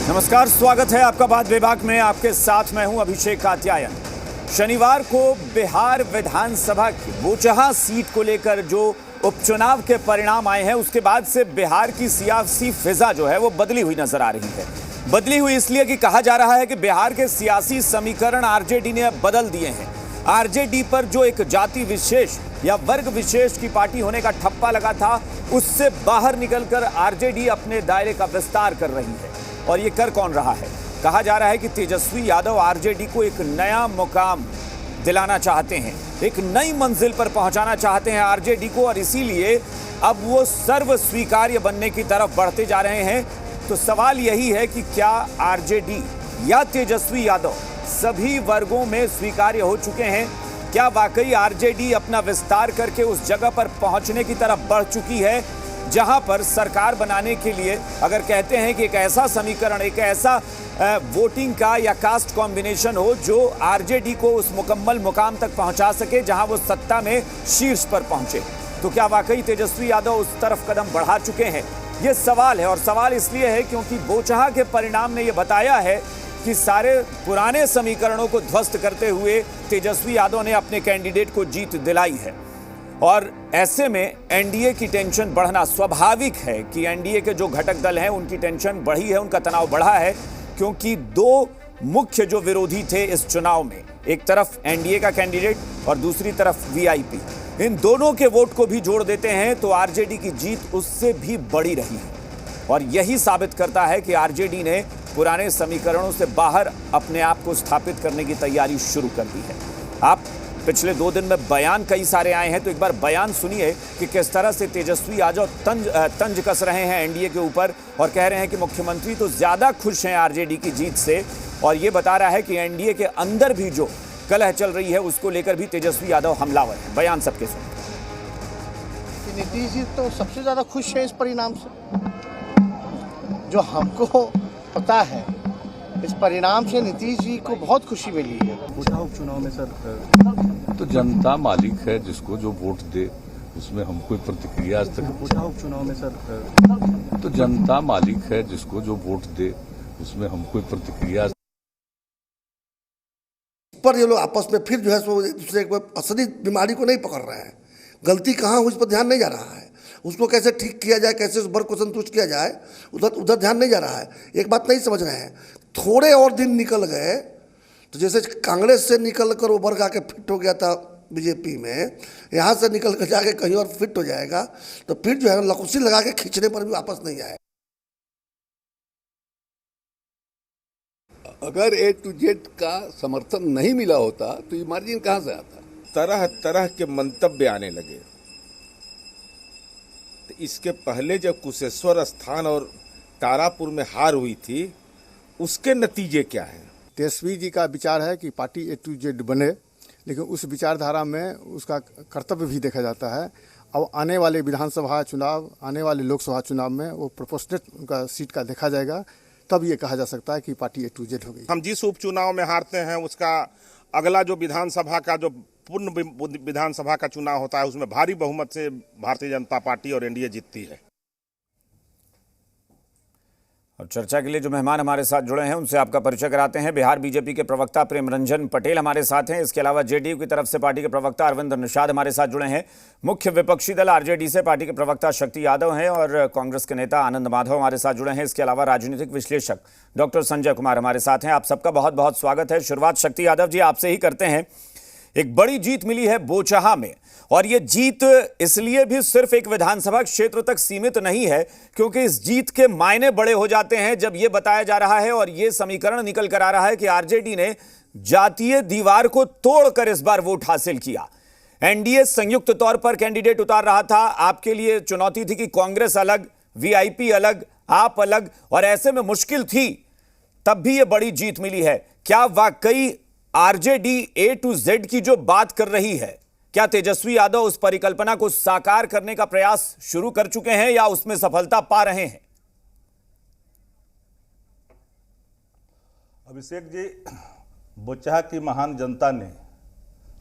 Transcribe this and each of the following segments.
नमस्कार, स्वागत है आपका बात विभाग में। आपके साथ मैं हूं अभिषेक कात्यायन। शनिवार को बिहार विधानसभा की बोचहा सीट को लेकर जो उपचुनाव के परिणाम आए हैं, उसके बाद से बिहार की सियासी फिजा जो है वो बदली हुई नजर आ रही है। बदली हुई इसलिए कि कहा जा रहा है कि बिहार के सियासी समीकरण आरजेडी ने बदल दिए हैं। आरजेडी पर जो एक जाति विशेष या वर्ग विशेष की पार्टी होने का ठप्पा लगा था, उससे बाहर निकलकर आरजेडी अपने दायरे का विस्तार कर रही है। और ये कर कौन रहा है? कहा जा रहा है कि तेजस्वी यादव आरजेडी को एक नया मुकाम दिलाना चाहते हैं, एक नई मंजिल पर पहुंचाना चाहते हैं आरजेडी को, और इसीलिए अब वो सर्व स्वीकार्य बनने की तरफ बढ़ते जा रहे हैं। तो सवाल यही है कि क्या आरजेडी या तेजस्वी यादव सभी वर्गों में स्वीकार्य हो चुके हैं? क्या वाकई आरजेडी अपना विस्तार करके उस जगह पर पहुंचने की तरफ बढ़ चुकी है जहां पर सरकार बनाने के लिए, अगर कहते हैं कि एक ऐसा समीकरण, एक ऐसा वोटिंग का या कास्ट कॉम्बिनेशन हो जो आरजेडी को उस मुकम्मल मुकाम तक पहुंचा सके जहां वो सत्ता में शीर्ष पर पहुंचे, तो क्या वाकई तेजस्वी यादव उस तरफ कदम बढ़ा चुके हैं? ये सवाल है। और सवाल इसलिए है क्योंकि बोचहा के परिणाम ने यह बताया है कि सारे पुराने समीकरणों को ध्वस्त करते हुए तेजस्वी यादव ने अपने कैंडिडेट को जीत दिलाई है। और ऐसे में एनडीए की टेंशन बढ़ना स्वाभाविक है कि एनडीए के जो घटक दल हैं उनकी टेंशन बढ़ी है, उनका तनाव बढ़ा है, क्योंकि दो मुख्य जो विरोधी थे इस चुनाव में, एक तरफ एनडीए का कैंडिडेट और दूसरी तरफ वीआईपी, इन दोनों के वोट को भी जोड़ देते हैं तो आरजेडी की जीत उससे भी बड़ी रही है। और यही साबित करता है कि आरजेडी ने पुराने समीकरणों से बाहर अपने आप को स्थापित करने की तैयारी शुरू कर दी है। आप पिछले 2 दिन में बयान कई सारे आए हैं, तो एक बार बयान सुनिए कि किस तरह से तेजस्वी यादव तंज कस रहे हैं एनडीए के ऊपर और कह रहे हैं कि मुख्यमंत्री तो ज्यादा खुश हैं आरजेडी की जीत से, और ये बता रहा है कि एनडीए के अंदर भी जो कलह चल रही है उसको लेकर भी तेजस्वी यादव हमलावर है। बयान सबके सुनिए। नीतीश जी तो सबसे ज्यादा खुश है इस परिणाम से। जो हमको पता है, इस परिणाम से नीतीश जी को बहुत खुशी मिली है। उपचुनाव में सर तो जनता मालिक है, जिसको जो वोट दे उसमें हम कोई प्रतिक्रिया आज तक। उपचुनाव में सर तो जनता मालिक है, जिसको जो वोट दे उसमें हम कोई प्रतिक्रिया। पर ये लोग आपस में फिर जो है सो दूसरे असली बीमारी को नहीं पकड़ रहे हैं। गलती कहाँ हुई इस पर ध्यान नहीं जा रहा है। उसको कैसे ठीक किया जाए, कैसे उस वर्ग को संतुष्ट किया जाए, उधर ध्यान नहीं जा रहा है। एक बात नहीं समझ रहे हैं, थोड़े और दिन निकल गए तो जैसे कांग्रेस से निकल कर वो वर्ग आके फिट हो गया था बीजेपी में, यहाँ से निकल कर जाके कहीं और फिट हो जाएगा, तो फिर जो है लकुसी लगा के खींचने पर भी वापस नहीं आए। अगर ए टू जेड का समर्थन नहीं मिला होता तो ये मार्जिन कहाँ से आता? तरह तरह के मंतव्य आने लगे। तो इसके पहले जब कुशेश्वर स्थान और तारापुर में हार हुई थी, उसके नतीजे क्या हैं? तेजस्वी जी का विचार है कि पार्टी ए टू जेड बने, लेकिन उस विचारधारा में उसका कर्तव्य भी देखा जाता है। अब आने वाले विधानसभा चुनाव, आने वाले लोकसभा चुनाव में वो प्रोपोर्शनेट उनका सीट का देखा जाएगा, तब ये कहा जा सकता है कि पार्टी ए टू जेड हो गई। हम जिस उपचुनाव में हारते हैं उसका अगला जो विधानसभा का जो पूर्ण विधानसभा का चुनाव होता है उसमें भारी बहुमत से भारतीय जनता पार्टी और एनडीए जीतती है। और चर्चा के लिए जो मेहमान हमारे साथ जुड़े हैं उनसे आपका परिचय कराते हैं। बिहार बीजेपी के प्रवक्ता प्रेम रंजन पटेल हमारे साथ हैं। इसके अलावा जेडीयू की तरफ से पार्टी के प्रवक्ता अरविंद निषाद हमारे साथ जुड़े हैं। मुख्य विपक्षी दल आरजेडी से पार्टी के प्रवक्ता शक्ति यादव हैं और कांग्रेस के नेता आनंद माधव हमारे साथ जुड़े हैं। इसके अलावा राजनीतिक विश्लेषक डॉक्टर संजय कुमार हमारे साथ हैं। आप सबका बहुत बहुत स्वागत है। शुरुआत शक्ति यादव जी आपसे ही करते हैं। एक बड़ी जीत मिली है बोचहा में, और यह जीत इसलिए भी सिर्फ एक विधानसभा क्षेत्र तक सीमित नहीं है, क्योंकि इस जीत के मायने बड़े हो जाते हैं जब यह बताया जा रहा है और यह समीकरण निकल कर आ रहा है कि आरजेडी ने जातीय दीवार को तोड़कर इस बार वोट हासिल किया। एनडीए संयुक्त तौर पर कैंडिडेट उतार रहा था। आपके लिए चुनौती थी कि कांग्रेस अलग, वीआईपी अलग, आप अलग, और ऐसे में मुश्किल थी, तब भी यह बड़ी जीत मिली है। क्या वाकई आरजेडी ए टू जेड की जो बात कर रही है, क्या तेजस्वी यादव उस परिकल्पना को साकार करने का प्रयास शुरू कर चुके हैं या उसमें सफलता पा रहे हैं? अभिषेक जी, बोचहा की महान जनता ने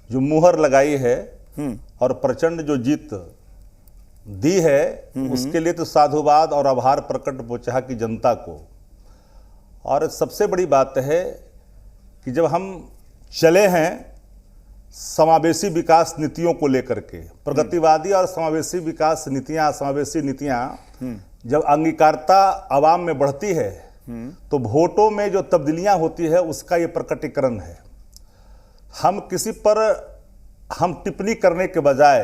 जो मुहर लगाई है और प्रचंड जो जीत दी है, उसके लिए तो साधुवाद और आभार प्रकट बोचहा की जनता को। और सबसे बड़ी बात है कि जब हम चले हैं समावेशी विकास नीतियों को लेकर के, प्रगतिवादी और समावेशी विकास नीतियां, समावेशी नीतियां जब अंगीकारता आवाम में बढ़ती है तो वोटों में जो तब्दीलियां होती है उसका ये प्रकटीकरण है। हम किसी पर हम टिप्पणी करने के बजाय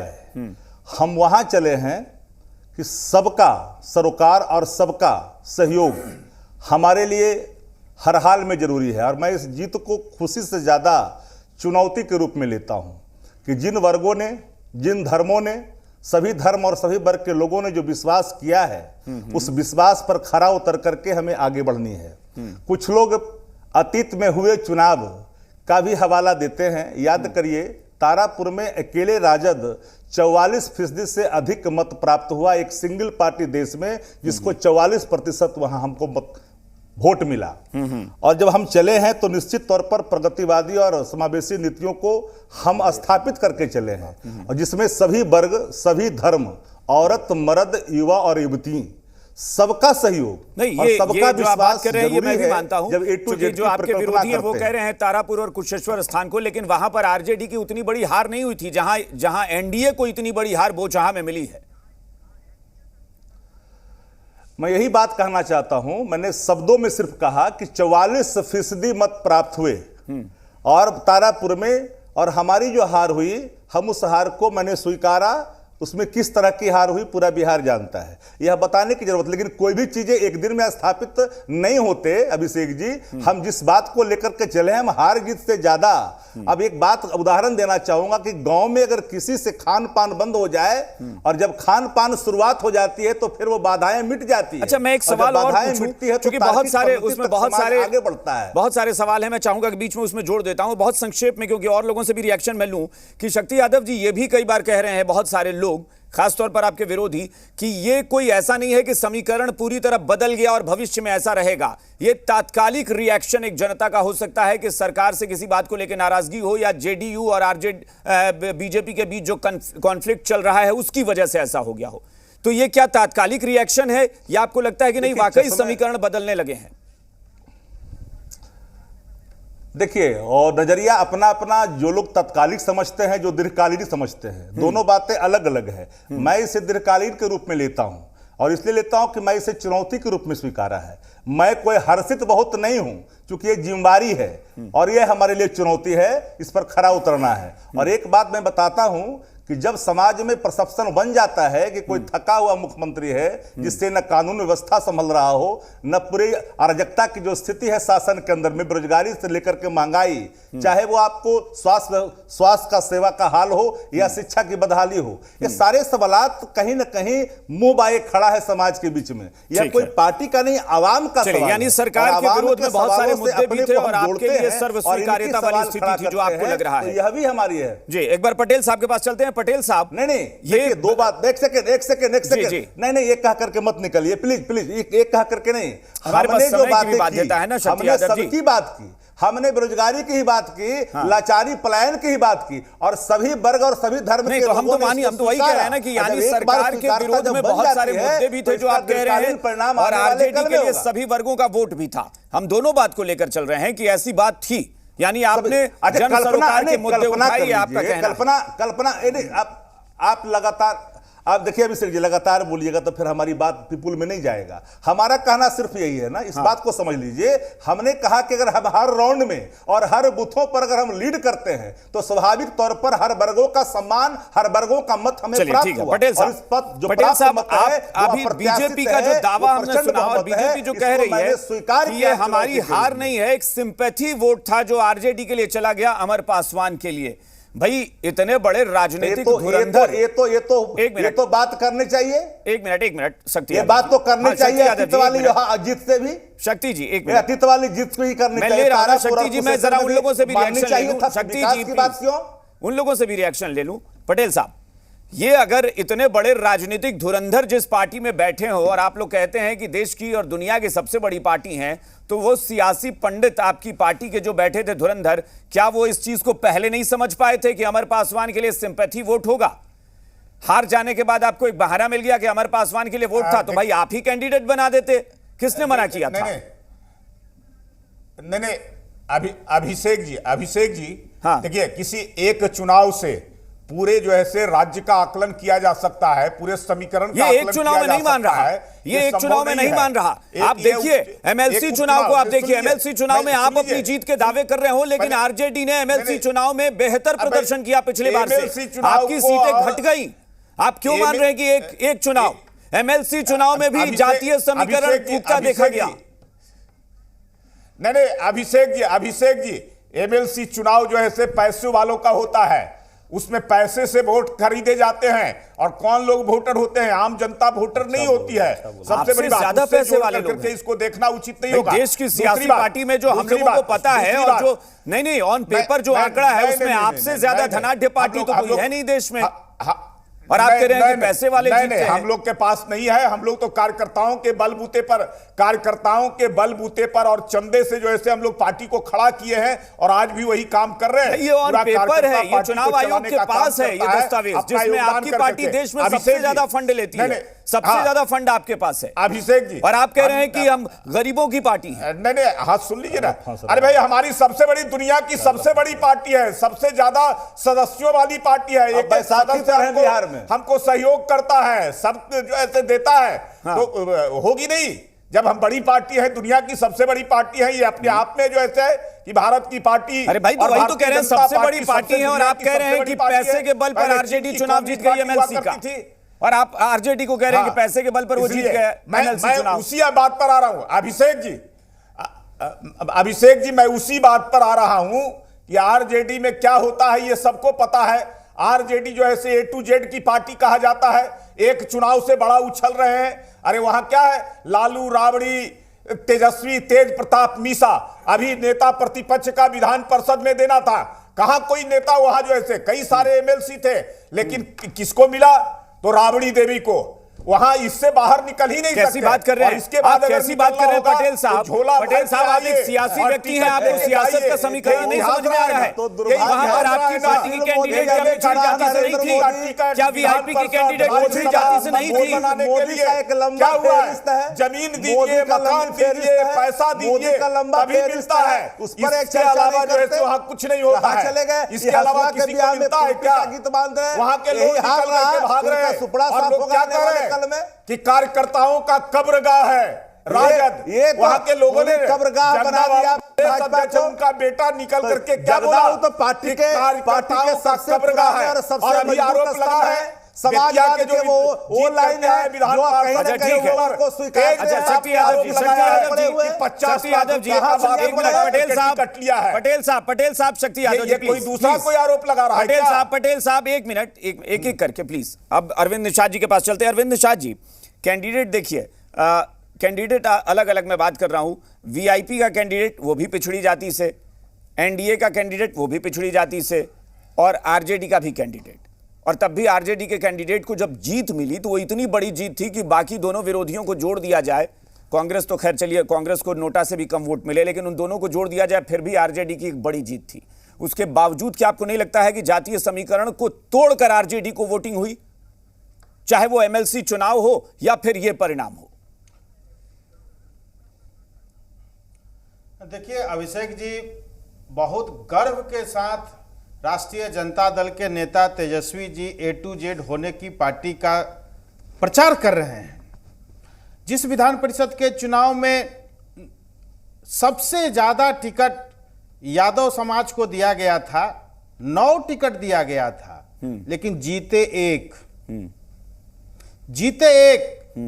हम वहां चले हैं कि सबका सरोकार और सबका सहयोग हमारे लिए हर हाल में जरूरी है। और मैं इस जीत को खुशी से ज़्यादा चुनौती के रूप में लेता हूं कि जिन वर्गों ने, जिन धर्मों ने, सभी धर्म और सभी वर्ग के लोगों ने जो विश्वास किया है उस विश्वास पर खरा उतर करके हमें आगे बढ़नी है। कुछ लोग अतीत में हुए चुनाव का भी हवाला देते हैं। याद करिए, तारापुर में अकेले राजद 44% से अधिक मत प्राप्त हुआ, एक सिंगल पार्टी देश में जिसको 44% वहां हमको वोट मिला। और जब हम चले हैं तो निश्चित तौर पर प्रगतिवादी और समावेशी नीतियों को हम स्थापित करके चले हैं, और जिसमें सभी वर्ग, सभी धर्म, औरत, मर्द, युवा और युवती, सबका सहयोग नहीं, और ये सबका जो आप बात विश्वास कर रहे हैं ये मैं भी जरूरी है। मानता हूं, जब A to क्योंकि Z जो की आपके परिकल्पना विरोधी हैं वो करते कह रहे हैं तारापुर और कुशेश्वर स्थान को, लेकिन वहां पर आरजेडी की उतनी बड़ी हार नहीं हुई थी जहां एनडीए को इतनी बड़ी हार बोचहा में मिली है। मैं यही बात कहना चाहता हूं, मैंने शब्दों में सिर्फ कहा कि 44% मत प्राप्त हुए और तारापुर में, और हमारी जो हार हुई, हम उस हार को मैंने स्वीकारा। उसमें किस तरह की हार हुई पूरा बिहार जानता है, यह बताने की जरूरत। लेकिन कोई भी चीजें एक दिन में स्थापित नहीं होते अभिषेक जी। हम जिस बात को लेकर के चले, हम हार जीत से ज्यादा, अब एक बात उदाहरण देना चाहूंगा कि गांव में अगर किसी से खान पान बंद हो जाए और जब खान पान शुरुआत हो जाती है तो फिर वो बाधाएं मिट जाती है। अच्छा, मैं एक सवाल और पूछूं, क्योंकि बहुत सारे उसमें बहुत सारे आगे बढ़ता है, बहुत सारे सवाल हैं। मैं चाहूंगा कि बीच में उसमें जोड़ देता हूं बहुत संक्षेप में, क्योंकि और लोगों से भी रिएक्शन मैं लूं कि शक्ति यादव जी ये भी कई बार कह रहे हैं, बहुत सारे लोग, खासतौर पर आपके विरोधी, कि ये कोई ऐसा नहीं है कि समीकरण पूरी तरह बदल गया और भविष्य में ऐसा रहेगा। ये तात्कालिक रिएक्शन एक जनता का हो सकता है कि सरकार से किसी बात को लेकर नाराजगी हो, या जेडीयू और बीजेपी के बीच जो कॉन्फ्लिक्ट चल रहा है उसकी वजह से ऐसा हो गया हो। तो ये क्या तात्कालिक रिएक्शन है, या आपको लगता है कि नहीं वाकई समीकरण बदलने लगे हैं? देखिए, और नजरिया अपना अपना, जो लोग तत्कालिक समझते हैं, जो दीर्घकालीन समझते हैं, दोनों बातें अलग अलग है। मैं इसे दीर्घकालीन के रूप में लेता हूं, और इसलिए लेता हूं कि मैं इसे चुनौती के रूप में स्वीकारा है। मैं कोई हर्षित बहुत नहीं हूं, क्योंकि ये जिम्मेदारी है और ये हमारे लिए चुनौती है, इस पर खरा उतरना है। और एक बात मैं बताता हूं कि जब समाज में परसेप्शन बन जाता है कि कोई थका हुआ मुख्यमंत्री है जिससे न कानून व्यवस्था संभल रहा हो, न पूरी अराजकता की जो स्थिति है शासन के अंदर में, बेरोजगारी से लेकर के महंगाई, चाहे वो आपको स्वास्थ्य का सेवा का हाल हो या शिक्षा की बदहाली हो, ये सारे सवालात कहीं न कहीं मुंह बाए खड़ा है समाज के बीच में। यह कोई पार्टी का नहीं, आवाम का सवाल है। यानी सरकार के विरोध में बहुत सारे मुद्दे भी थे और आपके लिए सर्वस्वीकार्यता वाली स्थिति थी जो आपको लग रहा है। यह भी हमारी है जी। एक बार पटेल साहब के पास चलते हैं। पटेल साहब, नहीं, ये दो बात, एक सेकंड, नहीं, एक कह करके मत निकलिए प्लीज, एक कह करके नहीं। हमने जो बातें की, हमने सबकी बात की, हमने बेरोजगारी की ही बात की, लाचारी पलायन की ही बात की, और सभी वर्ग और सभी धर्म के तो हम तो वही कह रहे हैं ना कि यानी सरकार के विरोध में बहुत सारे मुद्दे भी थे जो आप कह रहे हैं, और आरजेडी के लिए सभी वर्गों का वोट भी था। हम दोनों बात को लेकर चल रहे हैं कि ऐसी बात थी, यानी आपने जन सरोकार के मुद्दे उठाए, आपका कहना। कल्पना आप लगातार, आप देखिए अभिषेक जी, लगातार बोलिएगा तो फिर हमारी बात पीपुल में नहीं जाएगा। हमारा कहना सिर्फ यही है ना, इस बात को समझ लीजिए। हमने कहा कि अगर हम हर राउंड में और हर बूथों पर अगर हम लीड करते हैं तो स्वाभाविक तौर पर हर वर्गों का सम्मान, हर वर्गों का मत हमें प्राप्त हुआ। पटेल साहब, अभी बीजेपी का जो दावा हमने सुना, और बीजेपी जो कह रही है कि ये हमारी हार नहीं है, एक सिंपैथी वोट था जो आरजेडी के लिए चला गया, अमर पासवान के लिए। भाई इतने बड़े राजनीतिक धुरंधर, ये तो बात करनी चाहिए। एक मिनट शक्ति, ये बात तो करनी चाहिए अतीत वाली जीत से भी। शक्ति जी, एक मिनट, अतीत वाली जीत को ही करनी चाहिए। शक्ति जी, मैं जरा उन लोगों से भी रिएक्शन ले लूं। शक्ति जी की बात क्यों, उन लोगों से भी रिएक्शन ले लूं। पटेल साहब, ये अगर इतने बड़े राजनीतिक धुरंधर जिस पार्टी में बैठे हो, और आप लोग कहते हैं कि देश की और दुनिया की सबसे बड़ी पार्टी है, तो वो सियासी पंडित आपकी पार्टी के जो बैठे थे धुरंधर, क्या वो इस चीज को पहले नहीं समझ पाए थे कि अमर पासवान के लिए सिंपैथी वोट होगा? हार जाने के बाद आपको एक बहाना मिल गया कि अमर पासवान के लिए वोट था, तो भाई आप ही कैंडिडेट बना देते। किसने मना किया था? नहीं, अभिषेक जी हाँ। देखिए, किसी एक चुनाव से पूरे जो है से राज्य का आकलन किया जा सकता है, पूरे समीकरण का ये एक आकलन चुनाव किया में जा नहीं मान सकता रहा है। ये एक चुनाव में नहीं है। मान रहा। आप ये देखिए एमएलसी एक चुनाव को आप देखिए, सुनिए, एमएलसी चुनाव में आप अपनी जीत के दावे कर रहे हो, लेकिन आरजेडी ने एमएलसी चुनाव में बेहतर प्रदर्शन किया पिछले बार से। आपकी सीटें घट गई। आप क्यों मान रहे हैं कि एक चुनाव, एमएलसी चुनाव में भी जातीय समीकरण टूटता देखा गया? नहीं, अभिषेक जी, एमएलसी चुनाव जो है से पैसे वालों का होता है, उसमें पैसे से वोट खरीदे जाते हैं, और कौन लोग वोटर होते हैं? आम जनता वोटर नहीं होती है। सबसे बड़ी बात, ज्यादा उससे पैसे जोड़ वाले करके लोग हैं। इसको देखना उचित नहीं होगा। देश की सियासी पार्टी में जो हम लोगों को पता है, और जो नहीं ऑन पेपर जो आंकड़ा है उसमें आपसे ज्यादा धनाढ्य पार्टी तो कोई है नहीं देश में, और आप कह रहे हैं कि पैसे वाले जीतते हैं। हम लोग के पास नहीं है। हम लोग तो कार्यकर्ताओं के बलबूते पर और चंदे से जो है हम लोग पार्टी को खड़ा किए हैं, और आज भी वही काम कर रहे हैं। ये ऑन पेपर है, ये चुनाव आयोग के पास है ये दस्तावेज, जिसमें आपकी पार्टी देश में सबसे ज्यादा फंड लेती है, सबसे ज्यादा फंड आपके पास है अभिषेक जी। और आप कह रहे हैं कि हम गरीबों की पार्टी है। नहीं, हाथ सुन लीजिए ना। अरे भाई, हमारी सबसे बड़ी, दुनिया की सबसे बड़ी पार्टी है, सबसे ज्यादा सदस्यों वाली पार्टी है। एक सदस्य बिहार में हमको सहयोग करता है, सब जो ऐसे देता है, तो होगी नहीं। जब हम बड़ी पार्टी है, दुनिया की सबसे बड़ी पार्टी है, ये अपने आप में जो ऐसे है कि भारत की पार्टी। अरे भाई, तो वही तो कह रहे हैं सबसे बड़ी पार्टी है, और आप कह रहे हैं कि पैसे के बल पर आरजेडी चुनाव जीत गई एमएलसी का, और आप आरजेडी को कह रहे हैं कि पैसे के बल पर वो जीत गया एमएलसी चुनाव। उसी बात पर आ रहा हूं अभिषेक जी, मैं उसी बात पर आ रहा हूं कि आरजेडी में क्या होता है ये सबको पता है। आरजेडी जो है से A to Z की पार्टी कहा जाता है। एक चुनाव से बड़ा उछल रहे हैं। अरे वहां क्या है, लालू, राबड़ी, तेजस्वी, तेज प्रताप, मीसा, अभी नेता प्रतिपक्ष का विधान परिषद में देना था, कहां कोई नेता, वहां जो है कई सारे एमएलसी थे, लेकिन किसको मिला? तो राबड़ी देवी को। वहां इससे बाहर निकल ही नहीं सकते। कैसी बात कर रहे हैं? इसके बाद कैसी बात कर रहे हैं पटेल साहब? पटेल साहब, आप एक सियासी व्यक्ति हैं, आपको सियासत का समीकरण नहीं समझ में आ रहा है। वहां पर आपकी पार्टी की कैंडिडेट क्या पिछड़ी जाति से नहीं थी? क्या वीआईपी की कैंडिडेट पिछड़ी जाति से नहीं थी? मोदी का एक लंबा फेहरिस्त है। जमीन दीजिए, मकान दीजिए, पैसा दीजिए, तभी मिलता है। इसके अलावा जो है वहां कुछ नहीं होता है। इसके अलावा किसी को मिलता है क्या? वहां के लोग निकल करके भाग रहे हैं, और लोग क्या कर रहे हैं कि कार्यकर्ताओं का कब्रगाह है राजद। वहां के लोगों ने कब्रगाह बना दिया। अध्यक्ष उनका बेटा निकल करके क्या बोला? तो पार्टी के सबसे कब्रगाह है, और अभी आरोप लगा है समाजवाद के वो लाइन है विधान को स्वीकार। अच्छा, शक्ति यादव जी, पटेल साहब, शक्ति यादव जी, कोई दूसरा कोई आरोप लगा रहा है? पटेल साहब, एक मिनट, एक एक करके प्लीज। अब अरविंद निषाद जी के पास चलते हैं। अरविंद निषाद जी, कैंडिडेट देखिए, कैंडिडेट अलग अलग मैं बात कर रहा हूं। वीआईपी का कैंडिडेट वो भी पिछड़ी जाति से, एनडीए का कैंडिडेट वो भी पिछड़ी जाति से, और आरजेडी का भी कैंडिडेट। और तब भी आरजेडी के कैंडिडेट को जब जीत मिली तो वो इतनी बड़ी जीत थी कि बाकी दोनों विरोधियों को जोड़ दिया जाए, कांग्रेस तो खैर चलिए, कांग्रेस को नोटा से भी कम वोट मिले, लेकिन उन दोनों को जोड़ दिया जाए फिर भी आरजेडी की एक बड़ी जीत थी। उसके बावजूद क्या आपको नहीं लगता है कि जातीय समीकरण को तोड़कर आरजेडी को वोटिंग हुई, चाहे वो एमएलसी चुनाव हो या फिर ये परिणाम हो? देखिए अभिषेक जी, बहुत गर्व के साथ राष्ट्रीय जनता दल के नेता Tejashwi ji A to Z होने की पार्टी का प्रचार कर रहे हैं। जिस विधान परिषद के चुनाव में सबसे ज्यादा टिकट यादव समाज को दिया गया था, 9 टिकट दिया गया था, लेकिन जीते एक।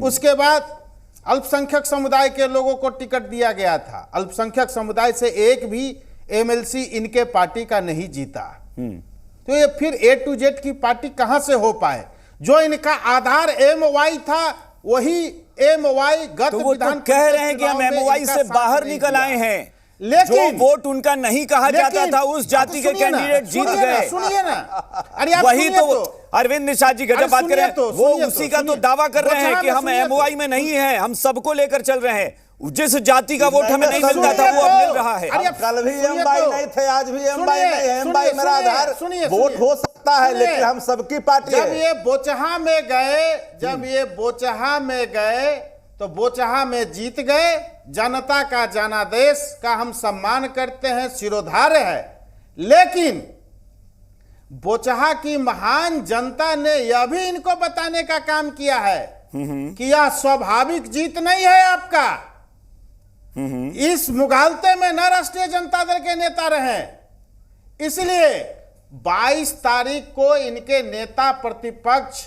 उसके बाद अल्पसंख्यक समुदाय के लोगों को टिकट दिया गया था। अल्पसंख्यक समुदाय से एक भी एमएलसी इनके पार्टी का नहीं जीता। तो ये फिर A to Z की पार्टी कहां से हो पाए? जो इनका आधार MY था, वही MY गत तो वो तो कह रहे हैं कि हम MY से बाहर निकल आए हैं, लेकिन जो वोट उनका नहीं कहा जाता था उस जाति के कैंडिडेट जीत गए। सुनिए ना, अरे वही तो अरविंद निषाद जी जब बात करें वो उसी का तो दावा कर रहे हैं कि हम MY में नहीं हैं, हम सबको लेकर चल रहे हैं। जिस जाति का वोट हमें नहीं मिलता था वो अब मिल रहा है। कल भी MY नहीं थे, आज भी MY नहीं है। MY मेरा आधार वोट हो सकता है, लेकिन हम सबकी पार्टी है। जब ये बोचहा में गए तो बोचहा में जीत गए। जनता का जनादेश का हम सम्मान करते हैं, शिरोधार्य है। लेकिन बोचहा की महान जनता ने यह भी इनको बताने का काम किया है कि यह स्वाभाविक जीत नहीं है आपका। इस मुगालते में न राष्ट्रीय जनता दल के नेता रहे, इसलिए 22 तारीख को इनके नेता प्रतिपक्ष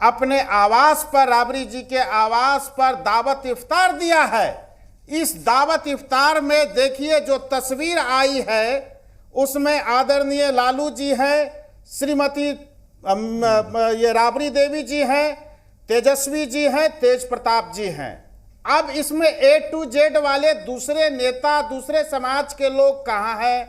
अपने आवास पर, राबड़ी जी के आवास पर दावत इफ्तार दिया है। इस दावत इफ्तार में देखिए जो तस्वीर आई है, उसमें आदरणीय लालू जी हैं, श्रीमती ये राबड़ी देवी जी हैं, तेजस्वी जी हैं, तेज प्रताप जी हैं। अब इसमें A to Z वाले दूसरे नेता, दूसरे समाज के लोग कहाँ हैं?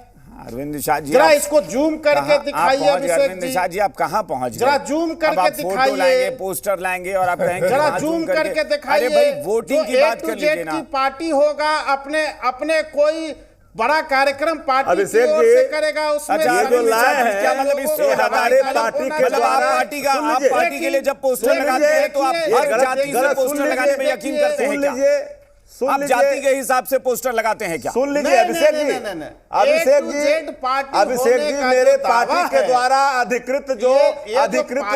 अरविंद शाह जी, जरा इसको जूम करके दिखाइए अरविंद शाह जी, आप कहाँ पहुंच गए? जरा जूम करके दिखाइए, पोस्टर लाएंगे और आप कहेंगे जरा जूम करके दिखाइए। अरे भाई, वोटिंग की बात कर लीजिए ना। की पार्टी होगा, अपने कोई बड़ा कार्यक्रम पार्टी की अभिषेक ओर जी, से करेगा, उसमें अच्छा, ये जो लाए हैं, क्या मतलब इससे हमारे पार्टी के मतलब आप द्वारा पार्टी के लिए जब पोस्टर लगाते हैं तो आप हर जाति से पोस्टर लगाने में यकीन करते हैं क्या? आप जाति के हिसाब से पोस्टर लगाते हैं क्या? सुन लीजिए अभिषेक जी, अभिषेक जी, मेरे पार्टी के द्वारा अधिकृत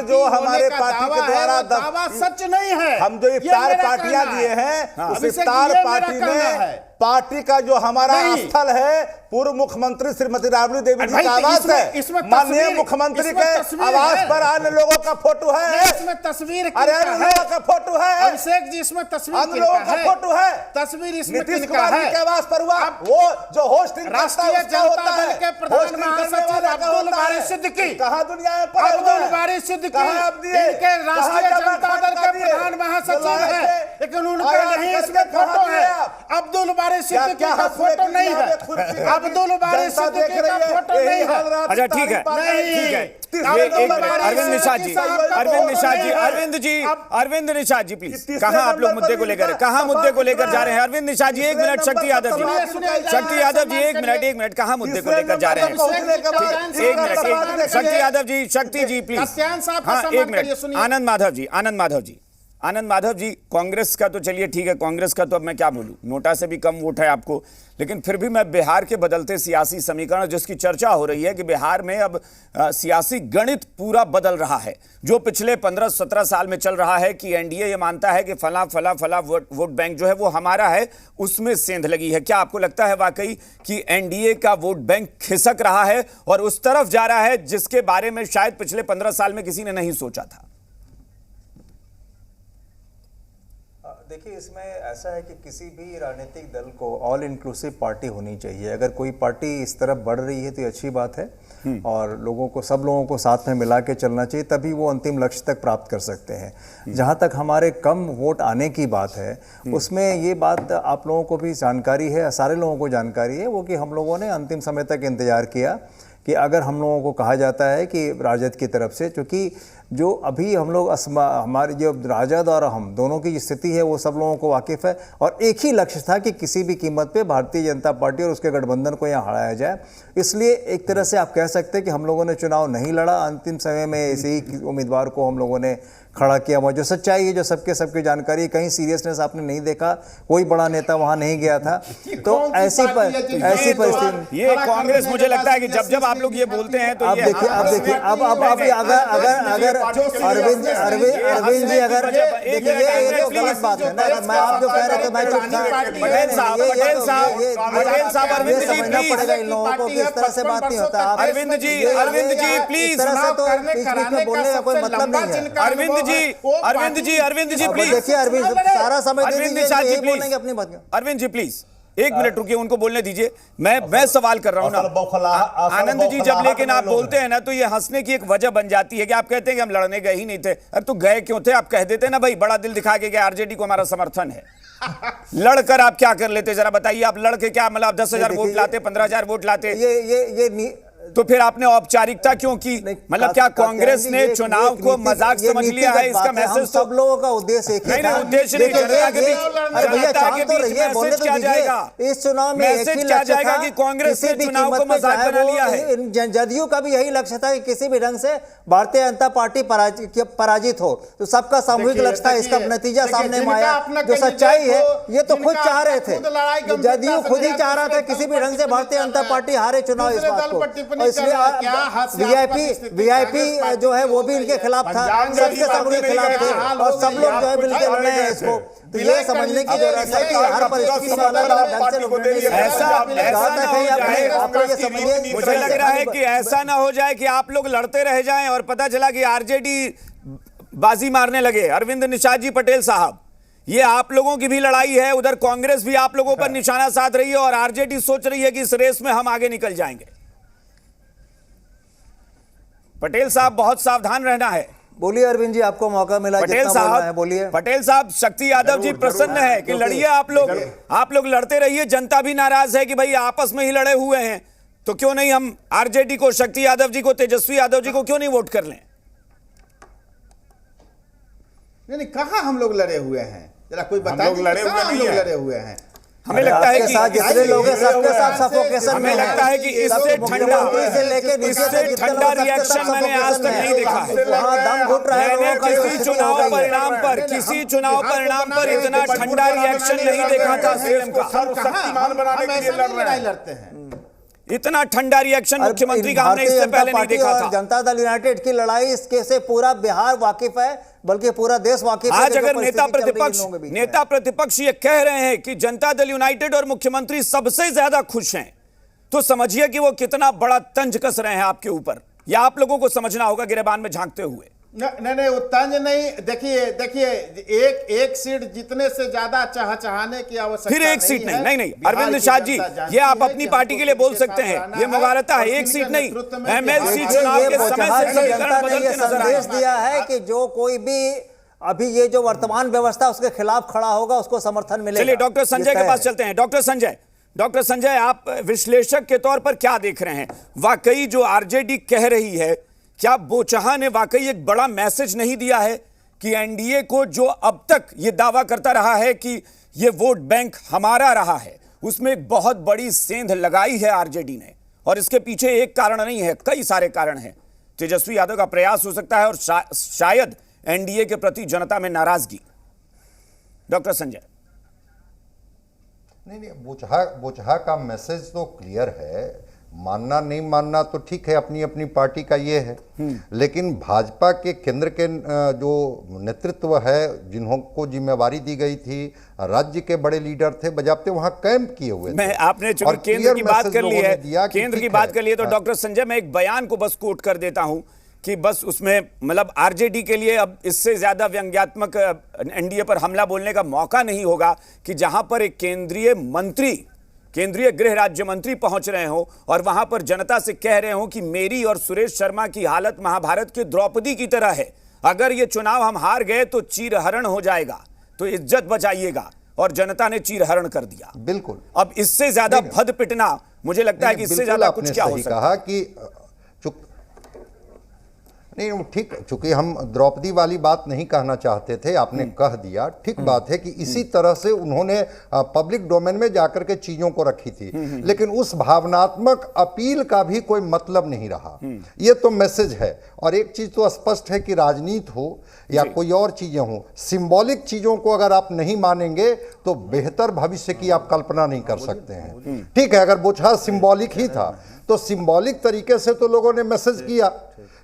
जो हमारे पार्टी के द्वारा दावा सच नहीं है। हम जो इफ्तार पार्टियां दिए हैं, उस इफ्तार पार्टी में पार्टी का जो हमारा स्थल है, पूर्व मुख्यमंत्री श्रीमती राबड़ी देवी जी का आवास है। माननीय मुख्यमंत्री के आवास पर अन्य लोगों का फोटो है, इसमें तस्वीर, अरे अन्य लोगों का फोटो है, अभिषेक जी इसमें तस्वीर, अन्य लोगों का फोटो है, तस्वीर इसमें नीतीश कुमार जी के आवास पर हुआ। वो जो होस्टिंग राष्ट्रीय जनता दल के प्रधान महासचिव अब्दुल बारी सिद्दीकी, कहां दुनिया में अब्दुल बारी सिद्दीकी इनके राष्ट्रीय जनता दल के प्रधान महासचिव है, लेकिन उनका नहीं इसमें फोटो है। अब्दुल बारी सिद्दीकी का फोटो नहीं है, अब्दुल बारी सिद्दीकी का फोटो नहीं है। अच्छा ठीक है, ठीक है। अरविंद निषाद जी, अरविंद निषाद जी प्लीज, कहां आप लोग मुद्दे को लेकर, कहां मुद्दे को लेकर जा रहे हैं? अरविंद निषाद जी, 1 मिनट। शक्ति यादव जी, एक मिनट, कहां मुद्दे को लेकर जा रहे हैं? 1 मिनट, शक्ति जी प्लीज। हाँ, 1 मिनट। आनंद माधव जी, कांग्रेस का तो चलिए ठीक है, कांग्रेस का तो अब मैं क्या बोलूं, नोटा से भी कम वोट है आपको, लेकिन फिर भी मैं बिहार के बदलते सियासी समीकरण जिसकी चर्चा हो रही है कि बिहार में अब सियासी गणित पूरा बदल रहा है। जो पिछले 15-17 साल में चल रहा है कि एनडीए ये मानता है कि फला वोट बैंक जो है वो हमारा है, उसमें सेंध लगी है। क्या आपको लगता है वाकई कि एनडीए का वोट बैंक खिसक रहा है और उस तरफ जा रहा है जिसके बारे में शायद पिछले 15 साल में किसी ने नहीं सोचा था? देखिए, इसमें ऐसा है कि किसी भी राजनीतिक दल को ऑल इंक्लूसिव पार्टी होनी चाहिए। अगर कोई पार्टी इस तरफ बढ़ रही है तो ये अच्छी बात है, और सब लोगों को साथ में मिला के चलना चाहिए, तभी वो अंतिम लक्ष्य तक प्राप्त कर सकते हैं। जहाँ तक हमारे कम वोट आने की बात है, उसमें ये बात आप लोगों को भी जानकारी है, सारे लोगों को जानकारी है, वो कि हम लोगों ने अंतिम समय तक इंतजार किया कि अगर हम लोगों को कहा जाता है कि राजद की तरफ से, क्योंकि जो अभी हम लोग हमारे जो राजद और हम दोनों की स्थिति है वो सब लोगों को वाकिफ है, और एक ही लक्ष्य था कि किसी भी कीमत पे भारतीय जनता पार्टी और उसके गठबंधन को यहाँ हराया जाए। इसलिए एक तरह से आप कह सकते हैं कि हम लोगों ने चुनाव नहीं लड़ा, अंतिम समय में ऐसे ही उम्मीदवार को हम लोगों ने खड़ा किया। वो जो सच्चाई है, जो सबके जानकारी, कहीं सीरियसनेस आपने नहीं देखा, कोई बड़ा नेता वहां नहीं गया था। तो ऐसी परिस्थिति, ये कांग्रेस, मुझे लगता है कि जब आप लोग ये बोलते हैं तो आप देखिए अब अगर अरविंद जी, अगर देखिए ये तो गलत बात है ना। मैं आप जो कह रहे थे, मैं चुप था। पटेल साहब, अरविंद जी पड़ेगा इन लोगों को, इस तरह से बात नहीं होता। अरविंद जी प्लीज, बोलने का कोई मतलब नहीं है। अरविंद जी प्लीज, देखिए अरविंद, सारा समय अरविंद निषाद जी प्लीज, अपनी बात। अरविंद जी प्लीज 1 मिनट रुकिए, उनको बोलने दीजिए। मैं सवाल कर रहा हूं ना आनंद जी, जब लेकिन आप बोलते हैं ना तो ये हंसने की एक वजह बन जाती है कि आप कहते हैं कि हम लड़ने गए ही नहीं थे। अरे तो गए क्यों थे? आप कह देते ना भाई, बड़ा दिल दिखा के आरजेडी को हमारा समर्थन है। लड़कर आप क्या कर लेते, जरा बताइए। आप लड़के क्या मतलब 10,000 वोट लाते, 15,000 वोट लाते? तो फिर आपने औपचारिकता क्यों की? मतलब क्या कांग्रेस ने चुनाव को मजाक समझ लिया है? इसका मैसेज सब लोगों का उद्देश्य एक ही नहीं, उद्देश्य नहीं, जनता के बीच मैसेज क्या जाएगा? इस चुनाव में मैसेज क्या जाएगा कि कांग्रेस ने चुनाव को मजाक बना लिया है? जदयू का भी यही लक्ष्य था कि किसी भी ढंग से भारतीय जनता पार्टी पराजित हो, तो सबका सामूहिक लक्ष्य था। इसका नतीजा सामने में आया। जो सच्चाई है ये तो खुद चाह रहे थे, जदयू खुद ही चाह रहा था किसी भी ढंग से भारतीय जनता पार्टी हारे चुनाव इस बात को, इसलिए वीआईपी जो है वो भी इनके खिलाफ था, सबके सब उनके खिलाफ थे और सब लोग जो है मिलकर लड़े हैं इसको। तो ये समझने की जरूरत है कि हर परिस्थिति में अलग अलग ढंग से लोग मुझे लग रहा है कि ऐसा ना हो जाए कि आप लोग लड़ते रह जाएं और पता चला कि आरजेडी बाजी मारने लगे। अरविंद निषाद जी पटेल साहब, ये आप लोगों की भी लड़ाई है, उधर कांग्रेस भी आप लोगों पर निशाना साध रही है और आरजेडी सोच रही है कि इस रेस में हम आगे निकल जाएंगे। पटेल साहब बहुत सावधान रहना है। बोलिए अरविंद जी, आपको मौका मिला, पटेल साहब बोलिए। पटेल साहब, शक्ति यादव जी प्रसन्न है कि लड़िए आप लोग लड़ते रहिए। जनता भी नाराज है कि भाई आपस में ही लड़े हुए हैं, तो क्यों नहीं हम आरजेडी को, शक्ति यादव जी को, तेजस्वी यादव जी को क्यों नहीं वोट कर लें? नहीं, कहां हम लोग लड़े हुए हैं? जरा कोई बताइए, लड़े हुए हैं। हमें लगता है कि जितने लोग हैं सबके साथ सफोकेशन में हमें लगता है कि इससे ठंडा रिएक्शन मैंने आज तक नहीं देखा है। दम घुट रहा है। मैंने किसी चुनाव परिणाम पर इतना ठंडा रिएक्शन नहीं देखा था सीएम का। सर्वशक्तिमान बनाने के लिए लड़ रहे लड़ते हैं। इतना ठंडा रिएक्शन मुख्यमंत्री का हमने इससे पहले नहीं देखा था। जनता दल यूनाइटेड की लड़ाई, इसके से पूरा बिहार वाकिफ है, बल्कि पूरा देश वाकिफ है। आज अगर नेता प्रतिपक्ष ये कह रहे हैं कि जनता दल यूनाइटेड और मुख्यमंत्री सबसे ज्यादा खुश हैं, तो समझिए कि वो कितना बड़ा तंज कस रहे हैं आपके ऊपर। या आप लोगों को समझना होगा गिरेबान में झांकते हुए। नहीं, वो तंज नहीं। देखिए एक सीट जीतने से ज्यादा चहाने की आवश्यकता फिर एक सीट नहीं। अरविंद निषाद जी, ये आप अपनी पार्टी के लिए बोल सकते हैं, ये मुगालता है। एक सीट नहीं, एमएलसी चुनाव के समय से समीकरण बदलते नजर आए। संदेश दिया है कि जो कोई भी अभी ये जो वर्तमान व्यवस्था उसके खिलाफ खड़ा होगा उसको समर्थन मिलेगा। चलिए डॉक्टर संजय के पास चलते हैं। डॉक्टर संजय, आप विश्लेषक के तौर पर क्या देख रहे हैं? वाकई जो आरजेडी कह रही है, क्या बोचहा ने वाकई एक बड़ा मैसेज नहीं दिया है कि एनडीए को, जो अब तक ये दावा करता रहा है कि ये वोट बैंक हमारा रहा है, उसमें एक बहुत बड़ी सेंध लगाई है आरजेडी ने? और इसके पीछे एक कारण नहीं है, कई सारे कारण हैं। तेजस्वी यादव का प्रयास हो सकता है और शायद एनडीए के प्रति जनता में नाराजगी। डॉक्टर संजय। नहीं, बोचहा का मैसेज तो क्लियर है। मानना नहीं मानना तो ठीक है, अपनी अपनी पार्टी का ये है, लेकिन भाजपा के केंद्र के जो नेतृत्व है, जिन्हों को जिम्मेवारी दी गई थी, राज्य के बड़े लीडर थे, बजाबते वहां कैंप किए हुए थे। आपने चूंकि केंद्र की बात कर ली है, तो डॉक्टर संजय, मैं एक बयान को बस कोट कर देता हूं कि बस उसमें मतलब आरजेडी के लिए अब इससे ज्यादा व्यंग्यात्मक एनडीए पर हमला बोलने का मौका नहीं होगा कि जहां पर एक केंद्रीय गृह राज्य मंत्री पहुंच रहे हो और वहां पर जनता से कह रहे हो कि मेरी और सुरेश शर्मा की हालत महाभारत के द्रौपदी की तरह है, अगर ये चुनाव हम हार गए तो चीरहरण हो जाएगा, तो इज्जत बचाइएगा, और जनता ने चीरहरण कर दिया। बिल्कुल। अब इससे ज्यादा भद पिटना, मुझे लगता है कि इससे ज्यादा कुछ क्या हो सकता है। कि नहीं, ठीक, चूंकि हम द्रौपदी वाली बात नहीं कहना चाहते थे, आपने कह दिया, ठीक बात है कि इसी तरह से उन्होंने पब्लिक डोमेन में जाकर के चीजों को रखी थी, लेकिन उस भावनात्मक अपील का भी कोई मतलब नहीं रहा। ये तो मैसेज है। और एक चीज तो स्पष्ट है कि राजनीति हो या कोई और चीजें हो, सिंबॉलिक चीजों को अगर आप नहीं मानेंगे तो बेहतर भविष्य की आप कल्पना नहीं कर सकते हैं। ठीक है, अगर बोचहा सिंबॉलिक ही था तो सिंबॉलिक तरीके से तो लोगों ने मैसेज किया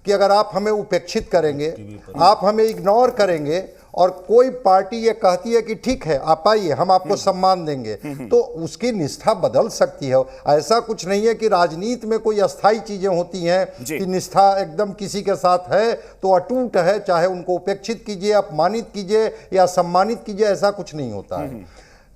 कि अगर आप हमें उपेक्षित करेंगे, आप हमें इग्नोर करेंगे, और कोई पार्टी ये कहती है कि ठीक है आप आइए, हम आपको सम्मान देंगे, तो उसकी निष्ठा बदल सकती है। ऐसा कुछ नहीं है कि राजनीति में कोई अस्थायी चीजें होती हैं कि निष्ठा एकदम किसी के साथ है तो अटूट है, चाहे उनको उपेक्षित कीजिए, अपमानित कीजिए या सम्मानित कीजिए, ऐसा कुछ नहीं होता है।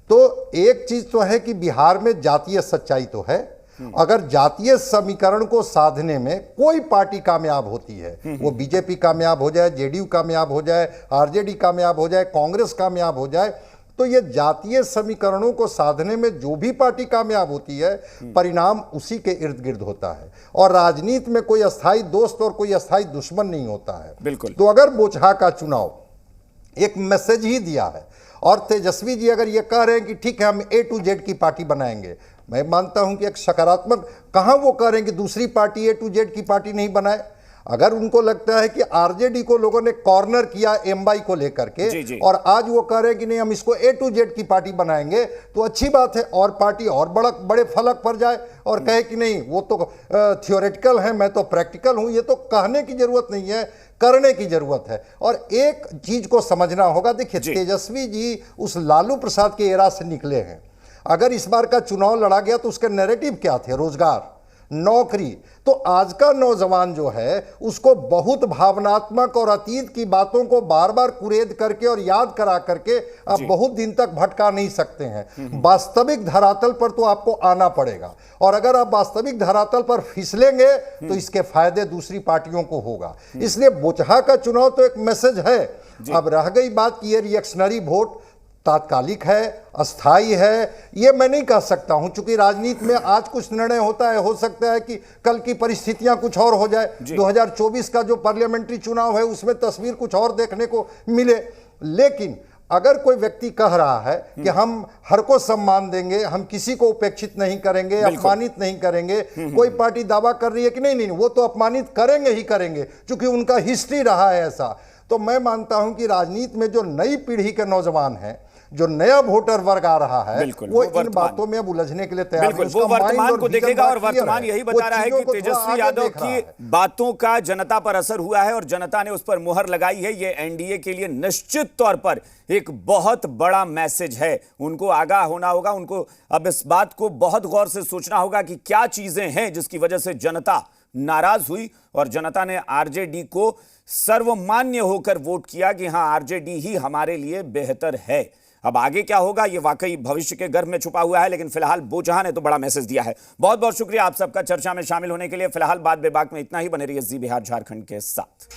तो एक चीज तो है कि बिहार में जातीय सच्चाई तो है। अगर जातीय समीकरण को साधने में कोई पार्टी कामयाब होती है, वो बीजेपी कामयाब हो जाए, जेडीयू कामयाब हो जाए, आरजेडी कामयाब हो जाए, कांग्रेस कामयाब हो जाए, तो ये जातीय समीकरणों को साधने में जो भी पार्टी कामयाब होती है, परिणाम उसी के इर्द गिर्द होता है। और राजनीति में कोई अस्थाई दोस्त और कोई अस्थाई दुश्मन नहीं होता है। बिल्कुल। तो अगर बोचहा का चुनाव एक मैसेज ही दिया है और तेजस्वी जी अगर ये कह रहे हैं कि ठीक है हम A to Z की पार्टी बनाएंगे, मैं मानता हूं कि एक सकारात्मक, कहां वो कह रहे हैं कि दूसरी पार्टी A to Z की पार्टी नहीं बनाए। अगर उनको लगता है कि आरजेडी को लोगों ने कॉर्नर किया एमवाई को लेकर के और आज वो कह रहे हैं कि नहीं हम इसको A to Z की पार्टी बनाएंगे, तो अच्छी बात है। और पार्टी और बड़े फलक पर जाए और कहे कि नहीं वो तो थियोरेटिकल है, मैं तो प्रैक्टिकल हूं, ये तो कहने की जरूरत नहीं है, करने की जरूरत है। और एक चीज को समझना होगा, देखिए तेजस्वी जी उस लालू प्रसाद के एरा से निकले हैं। अगर इस बार का चुनाव लड़ा गया तो उसके नैरेटिव क्या थे? रोजगार, नौकरी। तो आज का नौजवान जो है उसको बहुत भावनात्मक और अतीत की बातों को बार बार कुरेद करके और याद करा करके आप बहुत दिन तक भटका नहीं सकते हैं। वास्तविक धरातल पर तो आपको आना पड़ेगा, और अगर आप वास्तविक धरातल पर फिसलेंगे तो इसके फायदे दूसरी पार्टियों को होगा। इसलिए बोचहा का चुनाव तो एक मैसेज है। अब रह गई बात कि ये रिएक्शनरी वोट तात्कालिक है, अस्थाई है, ये मैं नहीं कह सकता हूं, क्योंकि राजनीति में आज कुछ निर्णय होता है, हो सकता है कि कल की परिस्थितियां कुछ और हो जाए। 2024 का जो पार्लियामेंट्री चुनाव है उसमें तस्वीर कुछ और देखने को मिले। लेकिन अगर कोई व्यक्ति कह रहा है कि हम हर को सम्मान देंगे, हम किसी को उपेक्षित नहीं करेंगे, अपमानित नहीं करेंगे, कोई पार्टी दावा कर रही है कि नहीं वो तो अपमानित करेंगे ही करेंगे क्योंकि उनका हिस्ट्री रहा है ऐसा, तो मैं मानता हूं कि राजनीति में जो नई पीढ़ी के नौजवान हैं, जो नया वोटर वर्ग आ रहा है, वो इन बातों में अब उलझने के लिए तैयार है। वो वर्तमान को देखेगा और वर्तमान यही बता रहा है कि तेजस्वी यादव की बातों का जनता पर असर हुआ है और जनता ने उस पर मुहर लगाई है। ये एनडीए के लिए निश्चित तौर पर एक बहुत बड़ा मैसेज है। उनको आगाह होना होगा, उनको अब इस बात को बहुत गौर से सोचना होगा कि क्या चीजें हैं जिसकी वजह से जनता नाराज हुई और जनता ने आरजेडी को सर्वमान्य होकर वोट किया कि हां आरजेडी ही हमारे लिए बेहतर है। अब आगे क्या होगा ये वाकई भविष्य के गर्भ में छुपा हुआ है, लेकिन फिलहाल बोचहा ने तो बड़ा मैसेज दिया है। बहुत बहुत शुक्रिया आप सबका चर्चा में शामिल होने के लिए। फिलहाल बात बेबाक में इतना ही। बने रहिए जी बिहार झारखंड के साथ।